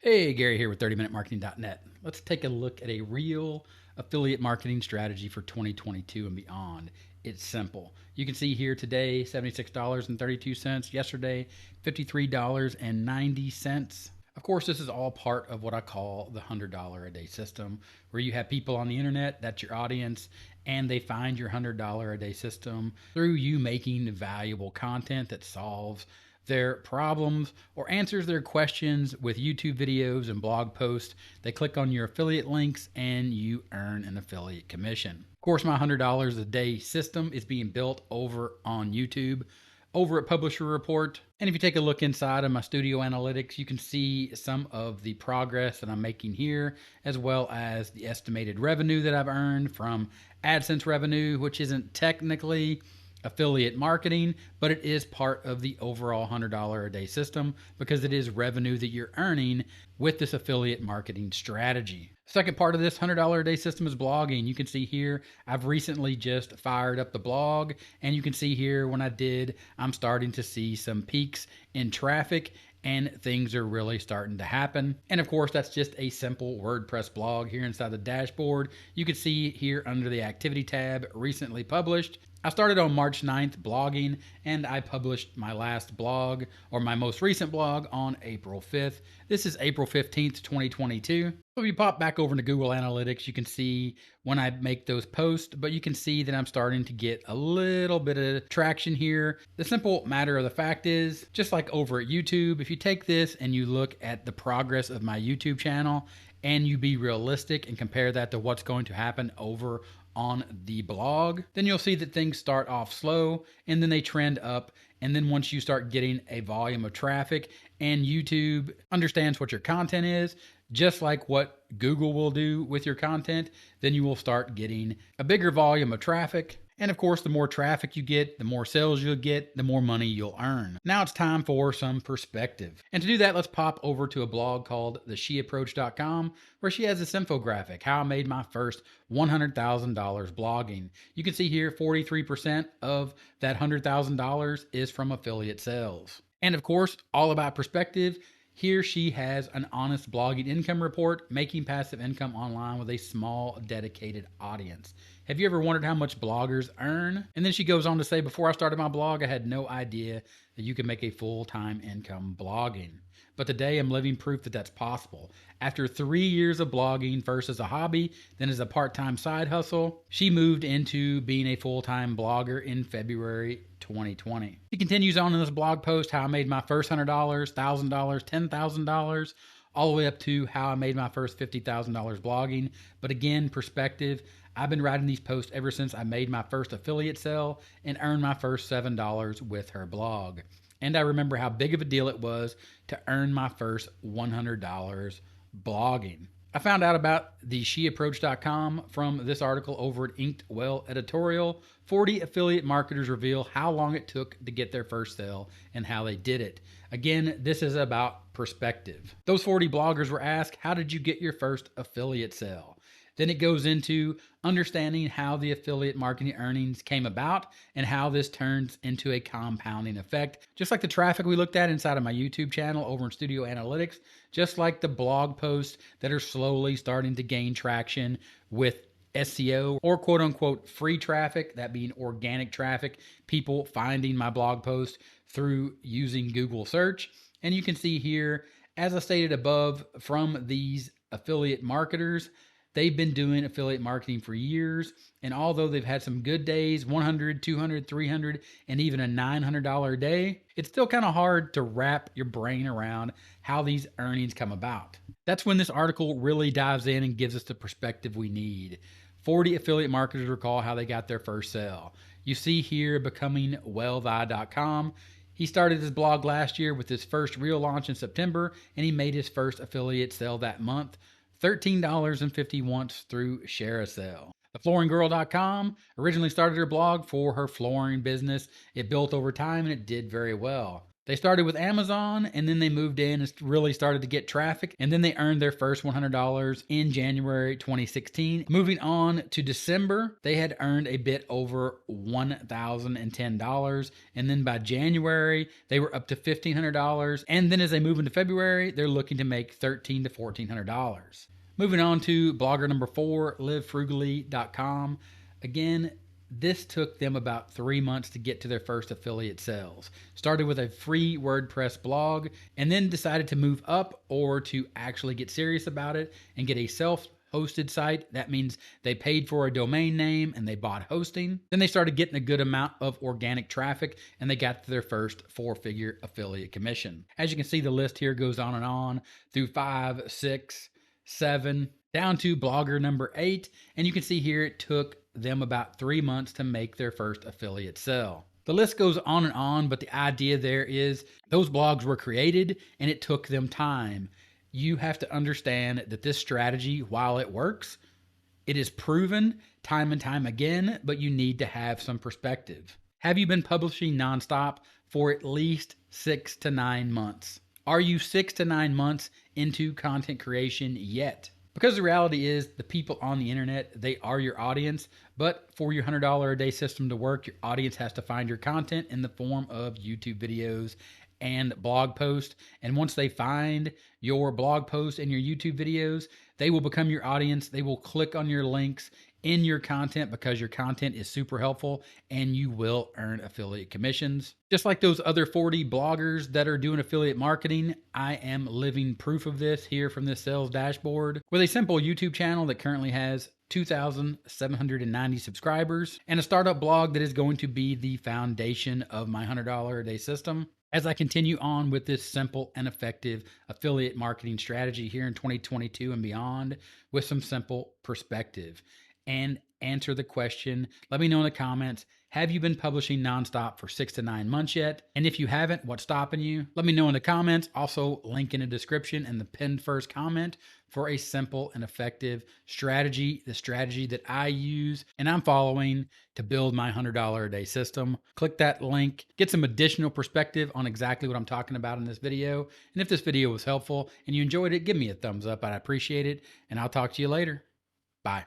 Hey, Gary here with 30minutemarketing.net. Let's take a look at a real affiliate marketing strategy for 2022 and beyond. It's simple. You can see here today $76.32, yesterday $53.90. Of course, this is all part of what I call the $100 a day system, where you have people on the internet, that's your audience, and they find your $100 a day system through you making valuable content that solves their problems or answers their questions with YouTube videos and blog posts. They click on your affiliate links and you earn an affiliate commission. Of course, my $100 a day system is being built over on YouTube, over at Publisher Report. And if you take a look inside of my studio analytics, you can see some of the progress that I'm making here, as well as the estimated revenue that I've earned from AdSense revenue, which isn't technically affiliate marketing, but it is part of the overall $100 a day system because it is revenue that you're earning with this affiliate marketing strategy. Second part of this $100 a day system is blogging. You can see here, I've recently just fired up the blog, and you can see here when I did, I'm starting to see some peaks in traffic and things are really starting to happen. And of course, that's just a simple WordPress blog here inside the dashboard. You can see here under the activity tab, recently published. I started on March 9th blogging, and I published my last blog, or my most recent blog, on April 5th. This is April 15th, 2022. So if you pop back over into Google Analytics, you can see when I make those posts, but you can see that I'm starting to get a little bit of traction here. The simple matter of the fact is, just like over at YouTube, if you take this and you look at the progress of my YouTube channel and you be realistic and compare that to what's going to happen over on the blog, then you'll see that things start off slow and then they trend up. And then once you start getting a volume of traffic and YouTube understands what your content is, just like what Google will do with your content, then you will start getting a bigger volume of traffic. And of course, the more traffic you get, the more sales you'll get, the more money you'll earn. Now it's time for some perspective. And to do that, let's pop over to a blog called thesheapproach.com, where she has this infographic, how I made my first $100,000 blogging. You can see here 43% of that $100,000 is from affiliate sales. And of course, all about perspective. Here she has an honest blogging income report, making passive income online with a small dedicated audience. Have you ever wondered how much bloggers earn? And then she goes on to say, before I started my blog, I had no idea that you could make a full-time income blogging. But today I'm living proof that that's possible. After 3 years of blogging, first as a hobby, then as a part-time side hustle, she moved into being a full-time blogger in February 2020. She continues on in this blog post how I made my first $100, $1,000, $10,000, all the way up to how I made my first $50,000 blogging. But again, perspective, I've been writing these posts ever since I made my first affiliate sale and earned my first $7 with her blog. And I remember how big of a deal it was to earn my first $100 blogging. I found out about the sheapproach.com from this article over at Inked Well Editorial. 40 affiliate marketers reveal how long it took to get their first sale and how they did it. Again, this is about perspective. Those 40 bloggers were asked, how did you get your first affiliate sale? Then it goes into understanding how the affiliate marketing earnings came about and how this turns into a compounding effect. Just like the traffic we looked at inside of my YouTube channel over in Studio Analytics, just like the blog posts that are slowly starting to gain traction with SEO or quote unquote free traffic, that being organic traffic, people finding my blog post through using Google search. And you can see here, as I stated above, from these affiliate marketers, they've been doing affiliate marketing for years, and although they've had some good days, 100, 200, 300, and even a $900 a day, it's still kind of hard to wrap your brain around how these earnings come about. That's when this article really dives in and gives us the perspective we need. 40 affiliate marketers recall how they got their first sale. You see here becomingwellthy.com. He started his blog last year with his first real launch in September, and he made his first affiliate sale that month. $13.50 through ShareASale. TheFlooringGirl.com originally started her blog for her flooring business. It built over time and it did very well. They started with Amazon and then they moved in and really started to get traffic. And then they earned their first $100 in January 2016. Moving on to December, they had earned a bit over $1,010. And then by January, they were up to $1,500. And then as they move into February, they're looking to make $1,300 to $1,400. Moving on to blogger number 4, livefrugally.com. Again, this took them about 3 months to get to their first affiliate sales. Started with a free WordPress blog and then decided to move up or to actually get serious about it and get a self-hosted site. That means they paid for a domain name and they bought hosting. Then they started getting a good amount of organic traffic and they got to their first 4-figure affiliate commission. As you can see, the list here goes on and on through 5, 6, 7, down to blogger number 8. And you can see here it took them about 3 months to make their first affiliate sale. The list goes on and on, but the idea there is those blogs were created and it took them time. You have to understand that this strategy, while it works, it is proven time and time again, but you need to have some perspective. Have you been publishing nonstop for at least 6 to 9 months? Are you 6 to 9 months into content creation yet? Because the reality is the people on the internet, they are your audience, but for your $100 a day system to work, your audience has to find your content in the form of YouTube videos and blog posts. And once they find your blog posts and your YouTube videos, they will become your audience. They will click on your links in your content because your content is super helpful and you will earn affiliate commissions. Just like those other 40 bloggers that are doing affiliate marketing, I am living proof of this here from this sales dashboard with a simple YouTube channel that currently has 2,790 subscribers and a startup blog that is going to be the foundation of my $100 a day system. As I continue on with this simple and effective affiliate marketing strategy here in 2022 and beyond with some simple perspective, and answer the question, let me know in the comments, have you been publishing nonstop for 6 to 9 months yet? And if you haven't, what's stopping you? Let me know in the comments. Also, link in the description and the pinned first comment for a simple and effective strategy, the strategy that I use and I'm following to build my $100 a day system. Click that link, get some additional perspective on exactly what I'm talking about in this video. And if this video was helpful and you enjoyed it, give me a thumbs up. I'd appreciate it. And I'll talk to you later. Bye.